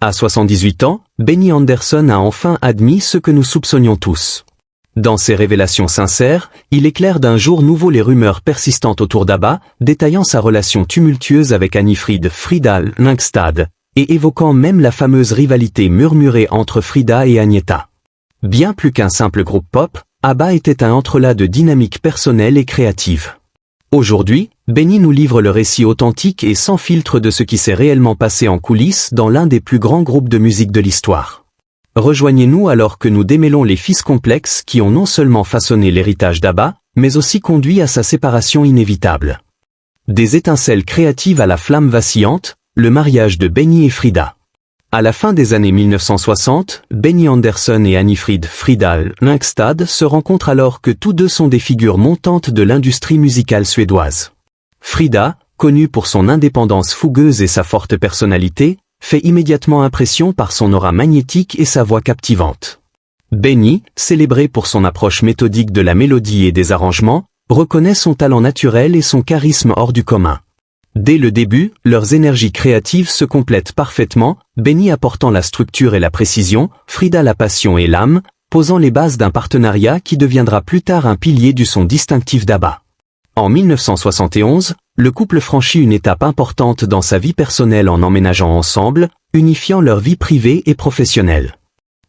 À 78 ans, Benny Andersson a enfin admis ce que nous soupçonnions tous. Dans ses révélations sincères, il éclaire d'un jour nouveau les rumeurs persistantes autour d'ABBA, détaillant sa relation tumultueuse avec Annifrid Frida Lyngstad, et évoquant même la fameuse rivalité murmurée entre Frida et Agnetha. Bien plus qu'un simple groupe pop, ABBA était un entrelac de dynamique personnelle et créative. Aujourd'hui, Benny nous livre le récit authentique et sans filtre de ce qui s'est réellement passé en coulisses dans l'un des plus grands groupes de musique de l'histoire. Rejoignez-nous alors que nous démêlons les fils complexes qui ont non seulement façonné l'héritage d'ABBA, mais aussi conduit à sa séparation inévitable. Des étincelles créatives à la flamme vacillante, le mariage de Benny et Frida. À la fin des années 1960, Benny Andersson et Annifrid Frida Lyngstad se rencontrent alors que tous deux sont des figures montantes de l'industrie musicale suédoise. Frida, connue pour son indépendance fougueuse et sa forte personnalité, fait immédiatement impression par son aura magnétique et sa voix captivante. Benny, célébré pour son approche méthodique de la mélodie et des arrangements, reconnaît son talent naturel et son charisme hors du commun. Dès le début, leurs énergies créatives se complètent parfaitement, Benny apportant la structure et la précision, Frida la passion et l'âme, posant les bases d'un partenariat qui deviendra plus tard un pilier du son distinctif d'ABBA. En 1971, le couple franchit une étape importante dans sa vie personnelle en emménageant ensemble, unifiant leur vie privée et professionnelle.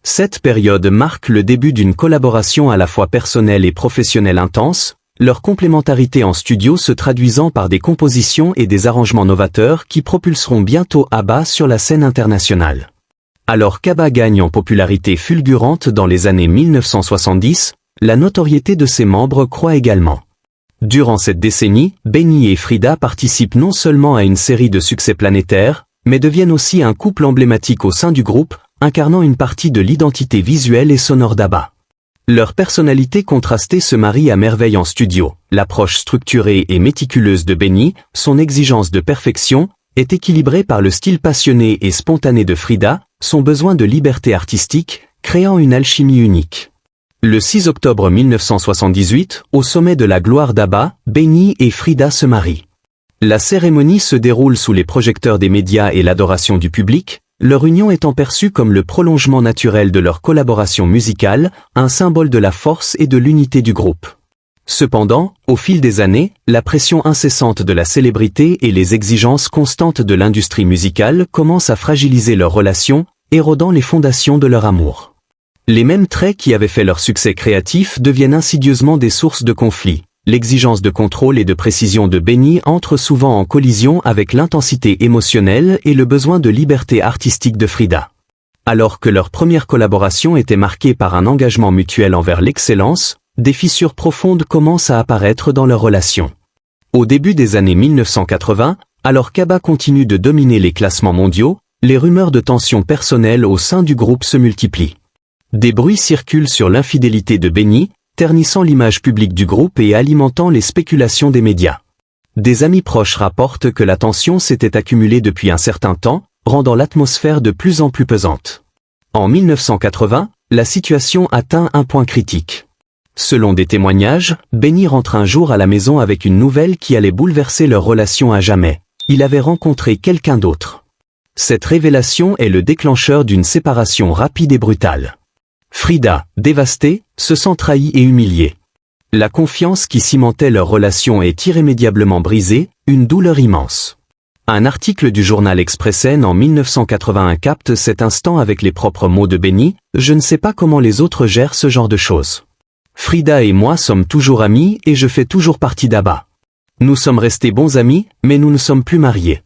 Cette période marque le début d'une collaboration à la fois personnelle et professionnelle intense, leur complémentarité en studio se traduisant par des compositions et des arrangements novateurs qui propulseront bientôt ABBA sur la scène internationale. Alors qu'ABBA gagne en popularité fulgurante dans les années 1970, la notoriété de ses membres croît également. Durant cette décennie, Benny et Frida participent non seulement à une série de succès planétaires, mais deviennent aussi un couple emblématique au sein du groupe, incarnant une partie de l'identité visuelle et sonore d'ABBA. Leur personnalité contrastée se marie à merveille en studio. L'approche structurée et méticuleuse de Benny, son exigence de perfection, est équilibrée par le style passionné et spontané de Frida, son besoin de liberté artistique, créant une alchimie unique. Le 6 octobre 1978, au sommet de la gloire d'ABBA, Benny et Frida se marient. La cérémonie se déroule sous les projecteurs des médias et l'adoration du public, leur union étant perçue comme le prolongement naturel de leur collaboration musicale, un symbole de la force et de l'unité du groupe. Cependant, au fil des années, la pression incessante de la célébrité et les exigences constantes de l'industrie musicale commencent à fragiliser leur relation, érodant les fondations de leur amour. Les mêmes traits qui avaient fait leur succès créatif deviennent insidieusement des sources de conflits. L'exigence de contrôle et de précision de Benny entre souvent en collision avec l'intensité émotionnelle et le besoin de liberté artistique de Frida. Alors que leur première collaboration était marquée par un engagement mutuel envers l'excellence, des fissures profondes commencent à apparaître dans leur relation. Au début des années 1980, alors qu'ABBA continue de dominer les classements mondiaux, les rumeurs de tensions personnelles au sein du groupe se multiplient. Des bruits circulent sur l'infidélité de Benny, ternissant l'image publique du groupe et alimentant les spéculations des médias. Des amis proches rapportent que la tension s'était accumulée depuis un certain temps, rendant l'atmosphère de plus en plus pesante. En 1980, la situation atteint un point critique. Selon des témoignages, Benny rentre un jour à la maison avec une nouvelle qui allait bouleverser leur relation à jamais. Il avait rencontré quelqu'un d'autre. Cette révélation est le déclencheur d'une séparation rapide et brutale. Frida, dévastée, se sent trahie et humiliée. La confiance qui cimentait leur relation est irrémédiablement brisée, une douleur immense. Un article du journal Expressen en 1981 capte cet instant avec les propres mots de Benny, « Je ne sais pas comment les autres gèrent ce genre de choses. Frida et moi sommes toujours amis et je fais toujours partie d'ABBA. Nous sommes restés bons amis, mais nous ne sommes plus mariés. »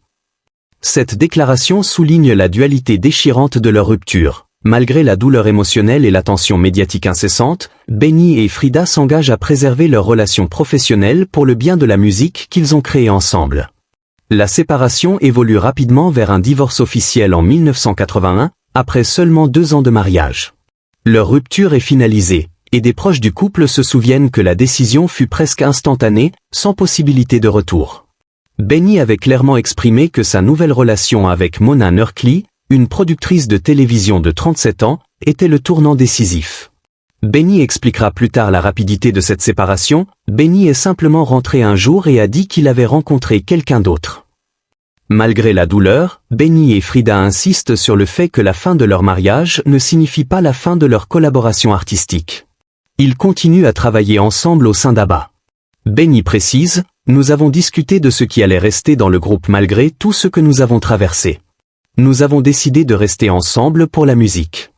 Cette déclaration souligne la dualité déchirante de leur rupture. Malgré la douleur émotionnelle et l'attention médiatique incessante, Benny et Frida s'engagent à préserver leur relation professionnelle pour le bien de la musique qu'ils ont créée ensemble. La séparation évolue rapidement vers un divorce officiel en 1981, après seulement 2 ans de mariage. Leur rupture est finalisée, et des proches du couple se souviennent que la décision fut presque instantanée, sans possibilité de retour. Benny avait clairement exprimé que sa nouvelle relation avec Mona Nurkli, une productrice de télévision de 37 ans, était le tournant décisif. Benny expliquera plus tard la rapidité de cette séparation. Benny est simplement rentré un jour et a dit qu'il avait rencontré quelqu'un d'autre. Malgré la douleur, Benny et Frida insistent sur le fait que la fin de leur mariage ne signifie pas la fin de leur collaboration artistique. Ils continuent à travailler ensemble au sein d'ABBA. Benny précise, « Nous avons discuté de ce qui allait rester dans le groupe malgré tout ce que nous avons traversé. Nous avons décidé de rester ensemble pour la musique. »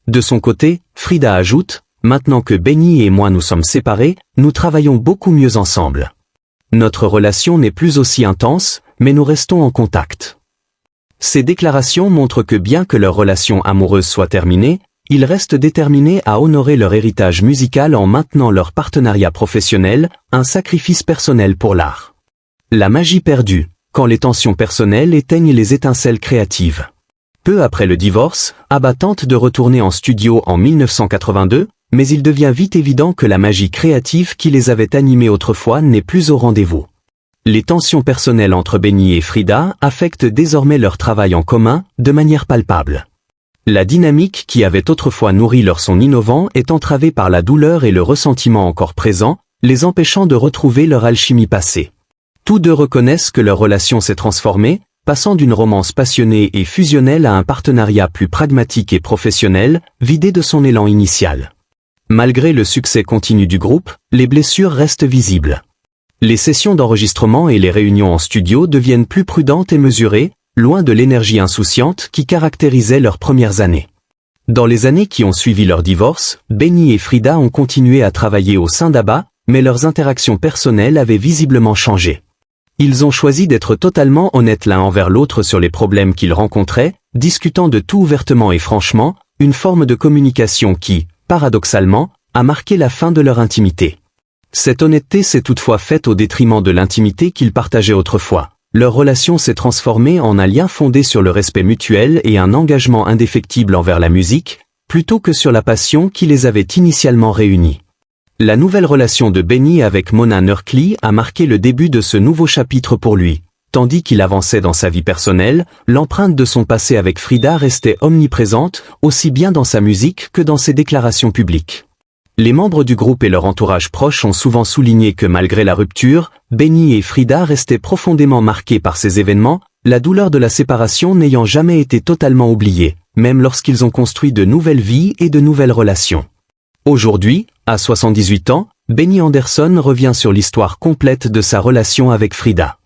De son côté, Frida ajoute, « Maintenant que Benny et moi nous sommes séparés, nous travaillons beaucoup mieux ensemble. Notre relation n'est plus aussi intense, mais nous restons en contact. » Ces déclarations montrent que bien que leur relation amoureuse soit terminée, ils restent déterminés à honorer leur héritage musical en maintenant leur partenariat professionnel, un sacrifice personnel pour l'art. La magie perdue, quand les tensions personnelles éteignent les étincelles créatives. Peu après le divorce, ABBA tente de retourner en studio en 1982, mais il devient vite évident que la magie créative qui les avait animés autrefois n'est plus au rendez-vous. Les tensions personnelles entre Benny et Frida affectent désormais leur travail en commun, de manière palpable. La dynamique qui avait autrefois nourri leur son innovant est entravée par la douleur et le ressentiment encore présents, les empêchant de retrouver leur alchimie passée. Tous deux reconnaissent que leur relation s'est transformée, passant d'une romance passionnée et fusionnelle à un partenariat plus pragmatique et professionnel, vidé de son élan initial. Malgré le succès continu du groupe, les blessures restent visibles. Les sessions d'enregistrement et les réunions en studio deviennent plus prudentes et mesurées, loin de l'énergie insouciante qui caractérisait leurs premières années. Dans les années qui ont suivi leur divorce, Benny et Frida ont continué à travailler au sein d'ABBA, mais leurs interactions personnelles avaient visiblement changé. Ils ont choisi d'être totalement honnêtes l'un envers l'autre sur les problèmes qu'ils rencontraient, discutant de tout ouvertement et franchement, une forme de communication qui, paradoxalement, a marqué la fin de leur intimité. Cette honnêteté s'est toutefois faite au détriment de l'intimité qu'ils partageaient autrefois. Leur relation s'est transformée en un lien fondé sur le respect mutuel et un engagement indéfectible envers la musique, plutôt que sur la passion qui les avait initialement réunis. La nouvelle relation de Benny avec Mona Nurkli a marqué le début de ce nouveau chapitre pour lui. Tandis qu'il avançait dans sa vie personnelle, l'empreinte de son passé avec Frida restait omniprésente, aussi bien dans sa musique que dans ses déclarations publiques. Les membres du groupe et leur entourage proche ont souvent souligné que malgré la rupture, Benny et Frida restaient profondément marqués par ces événements, la douleur de la séparation n'ayant jamais été totalement oubliée, même lorsqu'ils ont construit de nouvelles vies et de nouvelles relations. Aujourd'hui, à 78 ans, Benny Andersson revient sur l'histoire complète de sa relation avec Frida.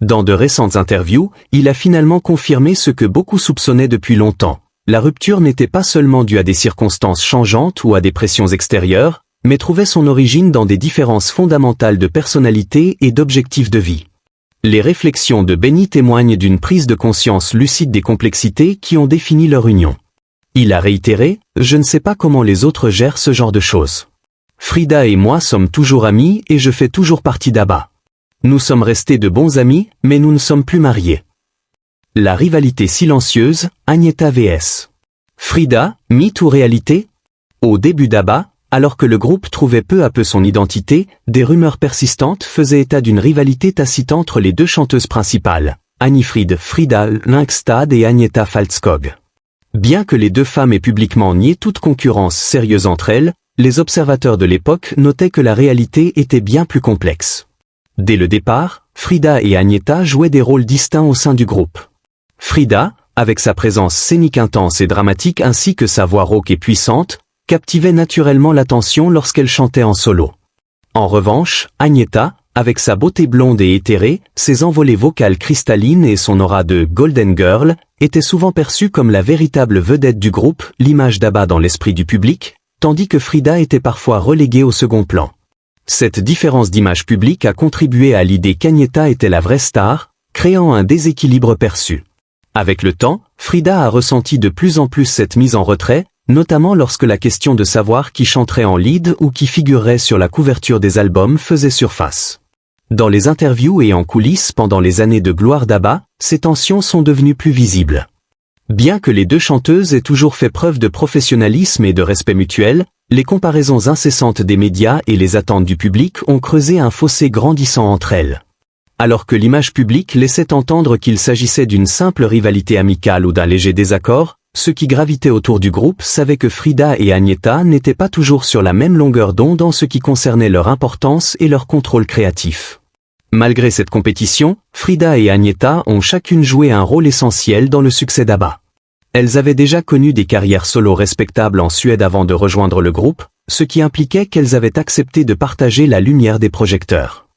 Dans de récentes interviews, il a finalement confirmé ce que beaucoup soupçonnaient depuis longtemps. La rupture n'était pas seulement due à des circonstances changeantes ou à des pressions extérieures, mais trouvait son origine dans des différences fondamentales de personnalité et d'objectifs de vie. Les réflexions de Benny témoignent d'une prise de conscience lucide des complexités qui ont défini leur union. Il a réitéré, « Je ne sais pas comment les autres gèrent ce genre de choses. Frida et moi sommes toujours amis et je fais toujours partie d'ABBA. Nous sommes restés de bons amis, mais nous ne sommes plus mariés. » La rivalité silencieuse, Agnetha vs. Frida, mythe ou réalité? Au début d'ABBA, alors que le groupe trouvait peu à peu son identité, des rumeurs persistantes faisaient état d'une rivalité tacite entre les deux chanteuses principales, Agnifrid Frida Lyngstad et Agnetha Faltskog. Bien que les deux femmes aient publiquement nié toute concurrence sérieuse entre elles, les observateurs de l'époque notaient que la réalité était bien plus complexe. Dès le départ, Frida et Agnetha jouaient des rôles distincts au sein du groupe. Frida, avec sa présence scénique intense et dramatique ainsi que sa voix rauque et puissante, captivait naturellement l'attention lorsqu'elle chantait en solo. En revanche, Agnetha, avec sa beauté blonde et éthérée, ses envolées vocales cristallines et son aura de « Golden Girl », était souvent perçue comme la véritable vedette du groupe, l'image d'ABBA dans l'esprit du public, tandis que Frida était parfois reléguée au second plan. Cette différence d'image publique a contribué à l'idée qu'Agnetha était la vraie star, créant un déséquilibre perçu. Avec le temps, Frida a ressenti de plus en plus cette mise en retrait, notamment lorsque la question de savoir qui chanterait en lead ou qui figurerait sur la couverture des albums faisait surface. Dans les interviews et en coulisses pendant les années de gloire d'ABBA, ces tensions sont devenues plus visibles. Bien que les deux chanteuses aient toujours fait preuve de professionnalisme et de respect mutuel, les comparaisons incessantes des médias et les attentes du public ont creusé un fossé grandissant entre elles. Alors que l'image publique laissait entendre qu'il s'agissait d'une simple rivalité amicale ou d'un léger désaccord, ceux qui gravitaient autour du groupe savaient que Frida et Agnetha n'étaient pas toujours sur la même longueur d'onde en ce qui concernait leur importance et leur contrôle créatif. Malgré cette compétition, Frida et Agnetha ont chacune joué un rôle essentiel dans le succès d'ABBA. Elles avaient déjà connu des carrières solo respectables en Suède avant de rejoindre le groupe, ce qui impliquait qu'elles avaient accepté de partager la lumière des projecteurs.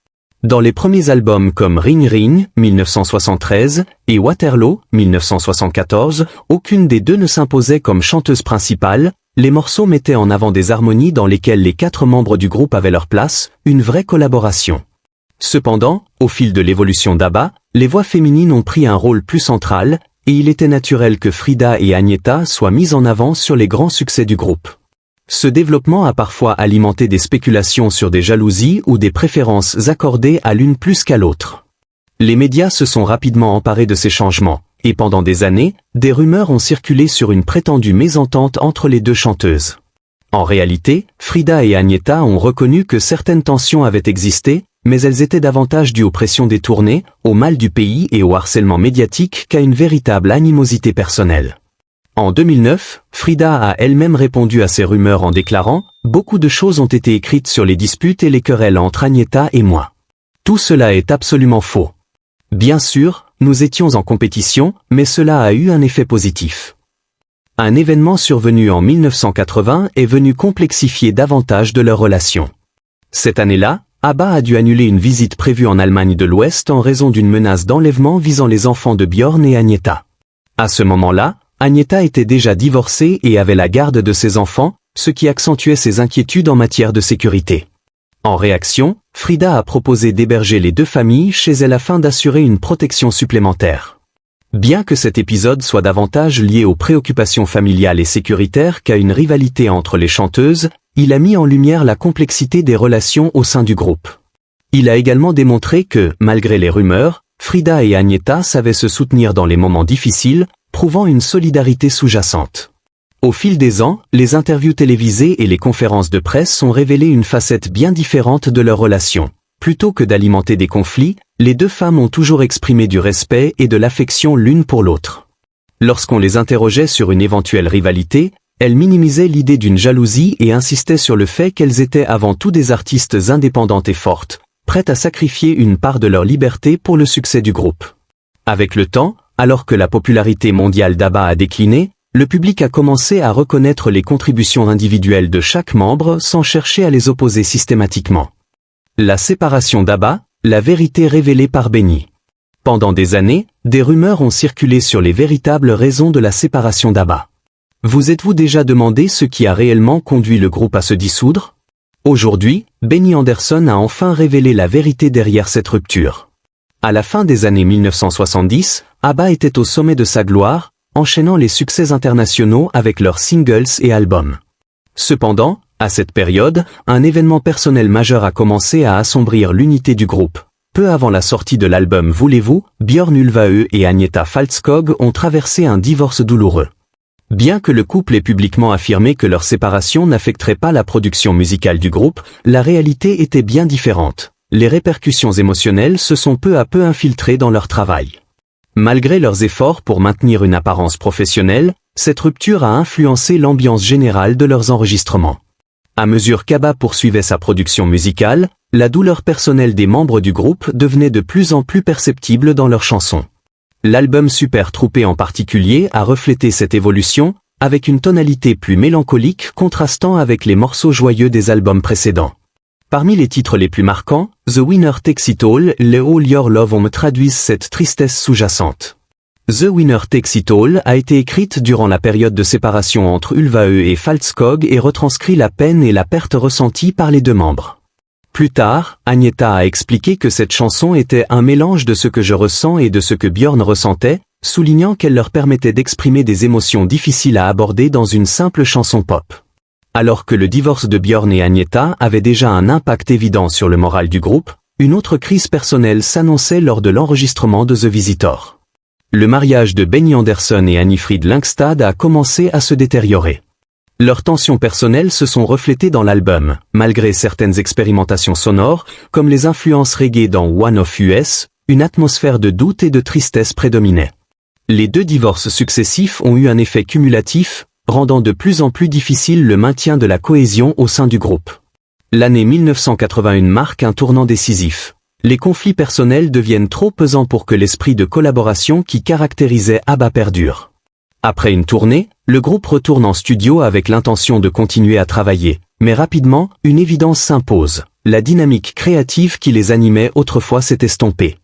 Dans les premiers albums comme Ring Ring, 1973, et Waterloo, 1974, aucune des deux ne s'imposait comme chanteuse principale. Les morceaux mettaient en avant des harmonies dans lesquelles les 4 membres du groupe avaient leur place, une vraie collaboration. Cependant, au fil de l'évolution d'ABBA, les voix féminines ont pris un rôle plus central, et il était naturel que Frida et Agnetha soient mises en avant sur les grands succès du groupe. Ce développement a parfois alimenté des spéculations sur des jalousies ou des préférences accordées à l'une plus qu'à l'autre. Les médias se sont rapidement emparés de ces changements, et pendant des années, des rumeurs ont circulé sur une prétendue mésentente entre les deux chanteuses. En réalité, Frida et Agnetha ont reconnu que certaines tensions avaient existé, mais elles étaient davantage dues aux pressions des tournées, au mal du pays et au harcèlement médiatique qu'à une véritable animosité personnelle. En 2009, Frida a elle-même répondu à ces rumeurs en déclarant « Beaucoup de choses ont été écrites sur les disputes et les querelles entre Agnetha et moi. Tout cela est absolument faux. Bien sûr, nous étions en compétition, mais cela a eu un effet positif. » Un événement survenu en 1980 est venu complexifier davantage de leur relation. Cette année-là, ABBA a dû annuler une visite prévue en Allemagne de l'Ouest en raison d'une menace d'enlèvement visant les enfants de Björn et Agnetha. À ce moment-là, Agnetha était déjà divorcée et avait la garde de ses enfants, ce qui accentuait ses inquiétudes en matière de sécurité. En réaction, Frida a proposé d'héberger les deux familles chez elle afin d'assurer une protection supplémentaire. Bien que cet épisode soit davantage lié aux préoccupations familiales et sécuritaires qu'à une rivalité entre les chanteuses, il a mis en lumière la complexité des relations au sein du groupe. Il a également démontré que, malgré les rumeurs, Frida et Agnetha savaient se soutenir dans les moments difficiles, prouvant une solidarité sous-jacente. Au fil des ans, les interviews télévisées et les conférences de presse ont révélé une facette bien différente de leur relation. Plutôt que d'alimenter des conflits, les deux femmes ont toujours exprimé du respect et de l'affection l'une pour l'autre. Lorsqu'on les interrogeait sur une éventuelle rivalité, elles minimisaient l'idée d'une jalousie et insistaient sur le fait qu'elles étaient avant tout des artistes indépendantes et fortes, prêtes à sacrifier une part de leur liberté pour le succès du groupe. Avec le temps, alors que la popularité mondiale d'ABBA a décliné, le public a commencé à reconnaître les contributions individuelles de chaque membre sans chercher à les opposer systématiquement. La séparation d'ABBA, la vérité révélée par Benny. Pendant des années, des rumeurs ont circulé sur les véritables raisons de la séparation d'ABBA. Vous êtes-vous déjà demandé ce qui a réellement conduit le groupe à se dissoudre? Aujourd'hui, Benny Andersson a enfin révélé la vérité derrière cette rupture. À la fin des années 1970, ABBA était au sommet de sa gloire, enchaînant les succès internationaux avec leurs singles et albums. Cependant, à cette période, un événement personnel majeur a commencé à assombrir l'unité du groupe. Peu avant la sortie de l'album Voulez-vous, Björn Ulvaeus et Agnetha Fältskog ont traversé un divorce douloureux. Bien que le couple ait publiquement affirmé que leur séparation n'affecterait pas la production musicale du groupe, la réalité était bien différente. Les répercussions émotionnelles se sont peu à peu infiltrées dans leur travail. Malgré leurs efforts pour maintenir une apparence professionnelle, cette rupture a influencé l'ambiance générale de leurs enregistrements. À mesure qu'ABBA poursuivait sa production musicale, la douleur personnelle des membres du groupe devenait de plus en plus perceptible dans leurs chansons. L'album Super Troopé en particulier a reflété cette évolution, avec une tonalité plus mélancolique contrastant avec les morceaux joyeux des albums précédents. Parmi les titres les plus marquants, The Winner Takes It All, le All Your Love On me traduisent cette tristesse sous-jacente. The Winner Takes It All a été écrite durant la période de séparation entre Ulvaeus et Fältskog et retranscrit la peine et la perte ressentie par les deux membres. Plus tard, Agnetha a expliqué que cette chanson était un mélange de ce que je ressens et de ce que Björn ressentait, soulignant qu'elle leur permettait d'exprimer des émotions difficiles à aborder dans une simple chanson pop. Alors que le divorce de Björn et Agnetha avait déjà un impact évident sur le moral du groupe, une autre crise personnelle s'annonçait lors de l'enregistrement de The Visitor. Le mariage de Benny Andersson et Annifrid Lyngstad a commencé à se détériorer. Leurs tensions personnelles se sont reflétées dans l'album, malgré certaines expérimentations sonores, comme les influences reggae dans One of Us, une atmosphère de doute et de tristesse prédominait. Les deux divorces successifs ont eu un effet cumulatif, rendant de plus en plus difficile le maintien de la cohésion au sein du groupe. L'année 1981 marque un tournant décisif. Les conflits personnels deviennent trop pesants pour que l'esprit de collaboration qui caractérisait ABBA perdure. Après une tournée, le groupe retourne en studio avec l'intention de continuer à travailler, mais rapidement, une évidence s'impose. La dynamique créative qui les animait autrefois s'est estompée.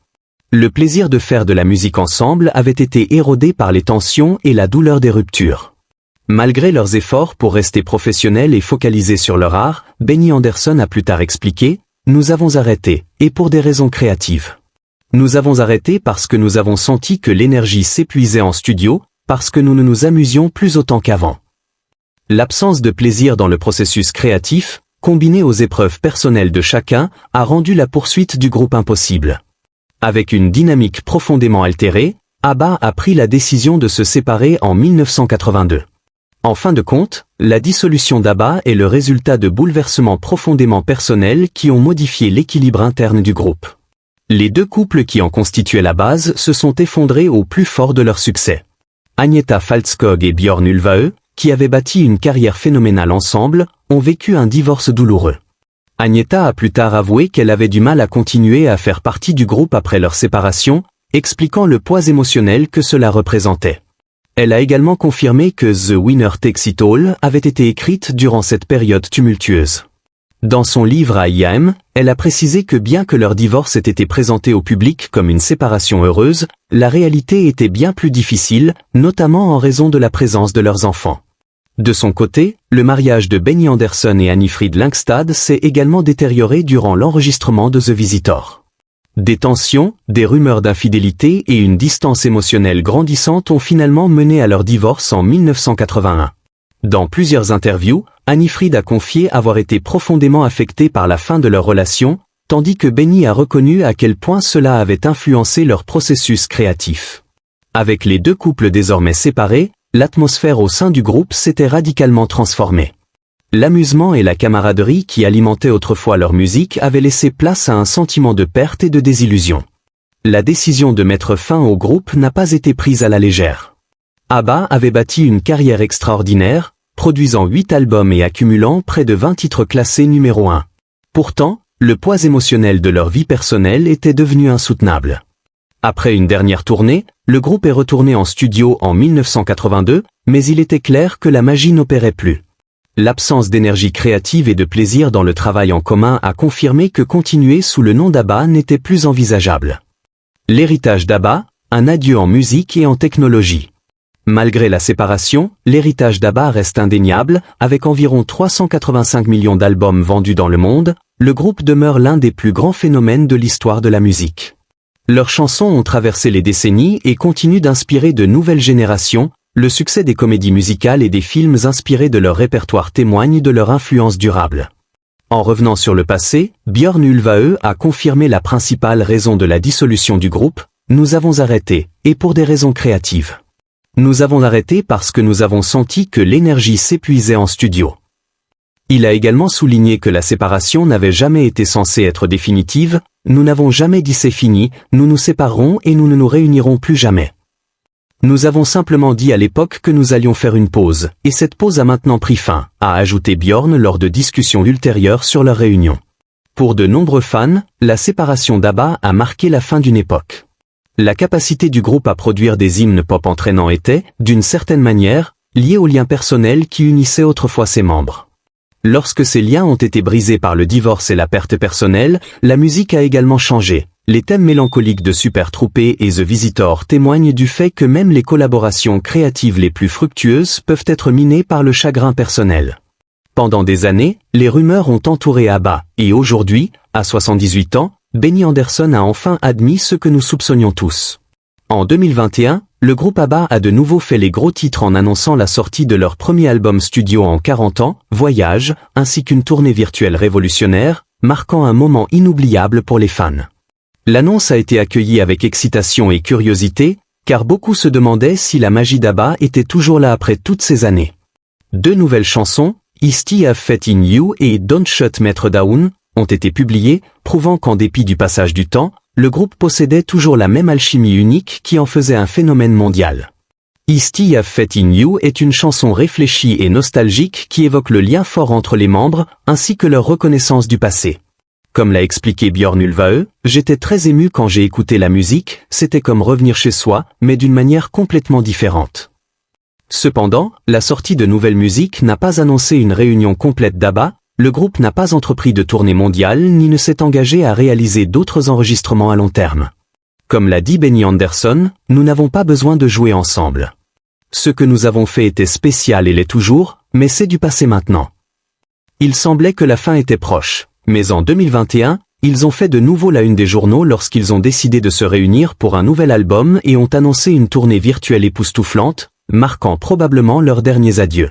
Le plaisir de faire de la musique ensemble avait été érodé par les tensions et la douleur des ruptures. Malgré leurs efforts pour rester professionnels et focalisés sur leur art, Benny Andersson a plus tard expliqué « Nous avons arrêté, et pour des raisons créatives. Nous avons arrêté parce que nous avons senti que l'énergie s'épuisait en studio, parce que nous ne nous amusions plus autant qu'avant. » L'absence de plaisir dans le processus créatif, combinée aux épreuves personnelles de chacun, a rendu la poursuite du groupe impossible. Avec une dynamique profondément altérée, ABBA a pris la décision de se séparer en 1982. En fin de compte, la dissolution d'ABBA est le résultat de bouleversements profondément personnels qui ont modifié l'équilibre interne du groupe. Les deux couples qui en constituaient la base se sont effondrés au plus fort de leur succès. Agnetha Fältskog et Björn Ulvaeus, qui avaient bâti une carrière phénoménale ensemble, ont vécu un divorce douloureux. Agnetha a plus tard avoué qu'elle avait du mal à continuer à faire partie du groupe après leur séparation, expliquant le poids émotionnel que cela représentait. Elle a également confirmé que The Winner Takes It All avait été écrite durant cette période tumultueuse. Dans son livre à I.A.M., elle a précisé que bien que leur divorce ait été présenté au public comme une séparation heureuse, la réalité était bien plus difficile, notamment en raison de la présence de leurs enfants. De son côté, le mariage de Benny Andersson et Annifrid Lyngstad s'est également détérioré durant l'enregistrement de The Visitor. Des tensions, des rumeurs d'infidélité et une distance émotionnelle grandissante ont finalement mené à leur divorce en 1981. Dans plusieurs interviews, Annifrid a confié avoir été profondément affectée par la fin de leur relation, tandis que Benny a reconnu à quel point cela avait influencé leur processus créatif. Avec les deux couples désormais séparés, l'atmosphère au sein du groupe s'était radicalement transformée. L'amusement et la camaraderie qui alimentaient autrefois leur musique avaient laissé place à un sentiment de perte et de désillusion. La décision de mettre fin au groupe n'a pas été prise à la légère. ABBA avait bâti une carrière extraordinaire, produisant 8 albums et accumulant près de 20 titres classés numéro 1. Pourtant, le poids émotionnel de leur vie personnelle était devenu insoutenable. Après une dernière tournée, le groupe est retourné en studio en 1982, mais il était clair que la magie n'opérait plus. L'absence d'énergie créative et de plaisir dans le travail en commun a confirmé que continuer sous le nom d'ABBA n'était plus envisageable. L'héritage d'ABBA, un adieu en musique et en technologie. Malgré la séparation, l'héritage d'ABBA reste indéniable, avec environ 385 millions d'albums vendus dans le monde, le groupe demeure l'un des plus grands phénomènes de l'histoire de la musique. Leurs chansons ont traversé les décennies et continuent d'inspirer de nouvelles générations. Le succès des comédies musicales et des films inspirés de leur répertoire témoigne de leur influence durable. En revenant sur le passé, Björn Ulvaeus a confirmé la principale raison de la dissolution du groupe, « Nous avons arrêté, et pour des raisons créatives. Nous avons arrêté parce que nous avons senti que l'énergie s'épuisait en studio. » Il a également souligné que la séparation n'avait jamais été censée être définitive, « Nous n'avons jamais dit c'est fini, nous nous séparerons et nous ne nous réunirons plus jamais. Nous avons simplement dit à l'époque que nous allions faire une pause, et cette pause a maintenant pris fin, a ajouté Björn lors de discussions ultérieures sur leur réunion. Pour de nombreux fans, la séparation d'ABBA a marqué la fin d'une époque. La capacité du groupe à produire des hymnes pop entraînants était, d'une certaine manière, liée aux liens personnels qui unissaient autrefois ses membres. Lorsque ces liens ont été brisés par le divorce et la perte personnelle, la musique a également changé. Les thèmes mélancoliques de Super Troopé et The Visitor témoignent du fait que même les collaborations créatives les plus fructueuses peuvent être minées par le chagrin personnel. Pendant des années, les rumeurs ont entouré ABBA, et aujourd'hui, à 78 ans, Benny Andersson a enfin admis ce que nous soupçonnions tous. En 2021, le groupe ABBA a de nouveau fait les gros titres en annonçant la sortie de leur premier album studio en 40 ans, Voyage, ainsi qu'une tournée virtuelle révolutionnaire, marquant un moment inoubliable pour les fans. L'annonce a été accueillie avec excitation et curiosité, car beaucoup se demandaient si la magie d'ABBA était toujours là après toutes ces années. Deux nouvelles chansons, Is-T Have Faith in You et Don't Shut Me Down, ont été publiées, prouvant qu'en dépit du passage du temps, le groupe possédait toujours la même alchimie unique qui en faisait un phénomène mondial. Is-T Have Faith in You est une chanson réfléchie et nostalgique qui évoque le lien fort entre les membres, ainsi que leur reconnaissance du passé. Comme l'a expliqué Björn Ulvaeus, j'étais très ému quand j'ai écouté la musique, c'était comme revenir chez soi, mais d'une manière complètement différente. Cependant, la sortie de nouvelles musiques n'a pas annoncé une réunion complète d'ABBA, le groupe n'a pas entrepris de tournée mondiale ni ne s'est engagé à réaliser d'autres enregistrements à long terme. Comme l'a dit Benny Andersson, nous n'avons pas besoin de jouer ensemble. Ce que nous avons fait était spécial et l'est toujours, mais c'est du passé maintenant. Il semblait que la fin était proche, mais en 2021, ils ont fait de nouveau la une des journaux lorsqu'ils ont décidé de se réunir pour un nouvel album et ont annoncé une tournée virtuelle époustouflante, marquant probablement leurs derniers adieux.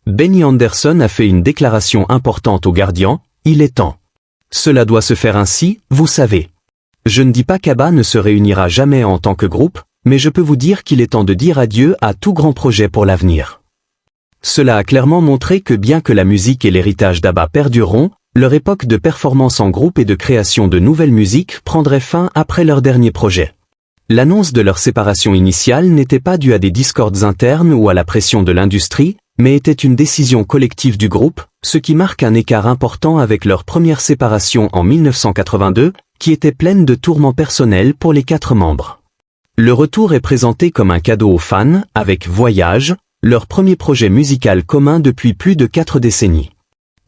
Benny Andersson a fait une déclaration importante au Guardian, il est temps. Cela doit se faire ainsi, vous savez. Je ne dis pas qu'ABBA ne se réunira jamais en tant que groupe, mais je peux vous dire qu'il est temps de dire adieu à tout grand projet pour l'avenir. Cela a clairement montré que bien que la musique et l'héritage d'ABBA perdureront, leur époque de performance en groupe et de création de nouvelles musiques prendrait fin après leur dernier projet. L'annonce de leur séparation initiale n'était pas due à des discordes internes ou à la pression de l'industrie, mais était une décision collective du groupe, ce qui marque un écart important avec leur première séparation en 1982, qui était pleine de tourments personnels pour les 4 membres. Le retour est présenté comme un cadeau aux fans, avec Voyage, leur premier projet musical commun depuis plus de 4 décennies.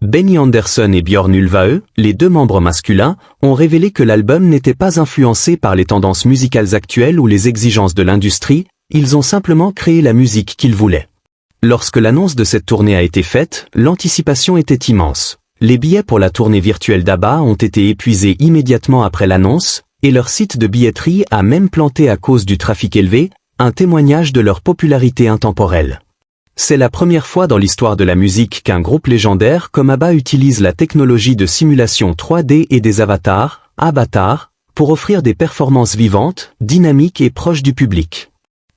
Benny Andersson et Björn Ulvaeus, les 2 membres masculins, ont révélé que l'album n'était pas influencé par les tendances musicales actuelles ou les exigences de l'industrie, ils ont simplement créé la musique qu'ils voulaient. Lorsque l'annonce de cette tournée a été faite, l'anticipation était immense. Les billets pour la tournée virtuelle d'ABBA ont été épuisés immédiatement après l'annonce, et leur site de billetterie a même planté à cause du trafic élevé, un témoignage de leur popularité intemporelle. C'est la première fois dans l'histoire de la musique qu'un groupe légendaire comme ABBA utilise la technologie de simulation 3D et des avatars, avatars, pour offrir des performances vivantes, dynamiques et proches du public.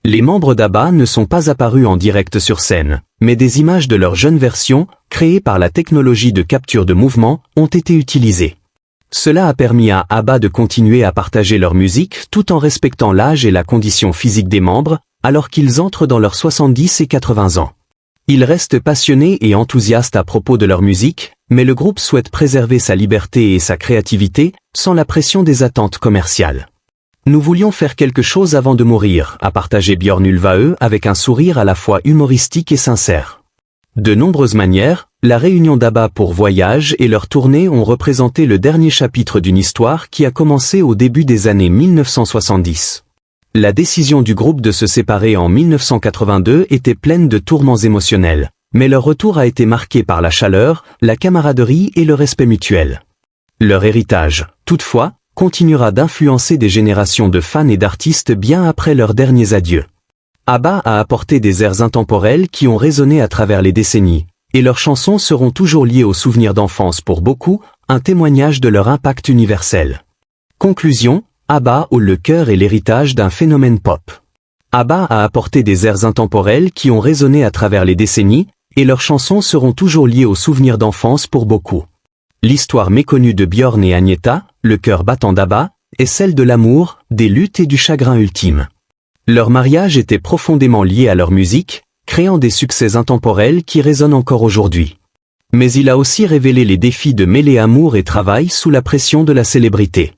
Les membres d'ABBA ne sont pas apparus en direct sur scène, mais des images de leur jeune version, créées par la technologie de capture de mouvement, ont été utilisées. Cela a permis à ABBA de continuer à partager leur musique tout en respectant l'âge et la condition physique des membres, alors qu'ils entrent dans leurs 70 et 80 ans. Ils restent passionnés et enthousiastes à propos de leur musique, mais le groupe souhaite préserver sa liberté et sa créativité, sans la pression des attentes commerciales. Nous voulions faire quelque chose avant de mourir, a partagé Björn Ulvaeus avec un sourire à la fois humoristique et sincère. De nombreuses manières, la réunion d'ABBA pour Voyage et leur tournée ont représenté le dernier chapitre d'une histoire qui a commencé au début des années 1970. La décision du groupe de se séparer en 1982 était pleine de tourments émotionnels, mais leur retour a été marqué par la chaleur, la camaraderie et le respect mutuel. Leur héritage, toutefois, continuera d'influencer des générations de fans et d'artistes bien après leurs derniers adieux. ABBA a apporté des airs intemporels qui ont résonné à travers les décennies, et leurs chansons seront toujours liées aux souvenirs d'enfance pour beaucoup, un témoignage de leur impact universel. Conclusion, ABBA a le cœur et l'héritage d'un phénomène pop. ABBA a apporté des airs intemporels qui ont résonné à travers les décennies, et leurs chansons seront toujours liées aux souvenirs d'enfance pour beaucoup. L'histoire méconnue de Björn et Agnetha, le cœur battant d'ABBA, est celle de l'amour, des luttes et du chagrin ultime. Leur mariage était profondément lié à leur musique, créant des succès intemporels qui résonnent encore aujourd'hui. Mais il a aussi révélé les défis de mêler amour et travail sous la pression de la célébrité.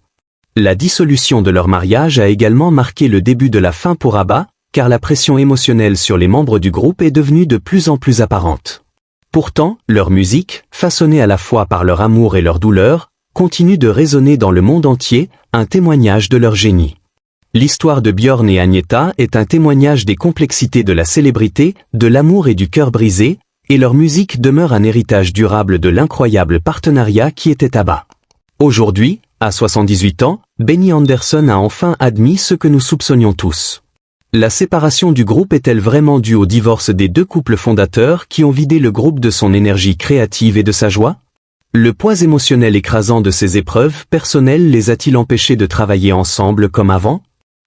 La dissolution de leur mariage a également marqué le début de la fin pour ABBA, car la pression émotionnelle sur les membres du groupe est devenue de plus en plus apparente. Pourtant, leur musique, façonnée à la fois par leur amour et leur douleur, continue de résonner dans le monde entier, un témoignage de leur génie. L'histoire de Björn et Agnetha est un témoignage des complexités de la célébrité, de l'amour et du cœur brisé, et leur musique demeure un héritage durable de l'incroyable partenariat qui était ABBA. Aujourd'hui, à 78 ans, Benny Andersson a enfin admis ce que nous soupçonnions tous. La séparation du groupe est-elle vraiment due au divorce des 2 couples fondateurs qui ont vidé le groupe de son énergie créative et de sa joie? Le poids émotionnel écrasant de ces épreuves personnelles les a-t-il empêchés de travailler ensemble comme avant?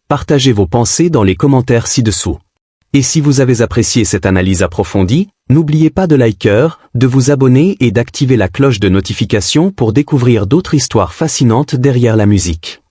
Partagez vos pensées dans les commentaires ci-dessous. Et si vous avez apprécié cette analyse approfondie, n'oubliez pas de liker, de vous abonner et d'activer la cloche de notification pour découvrir d'autres histoires fascinantes derrière la musique.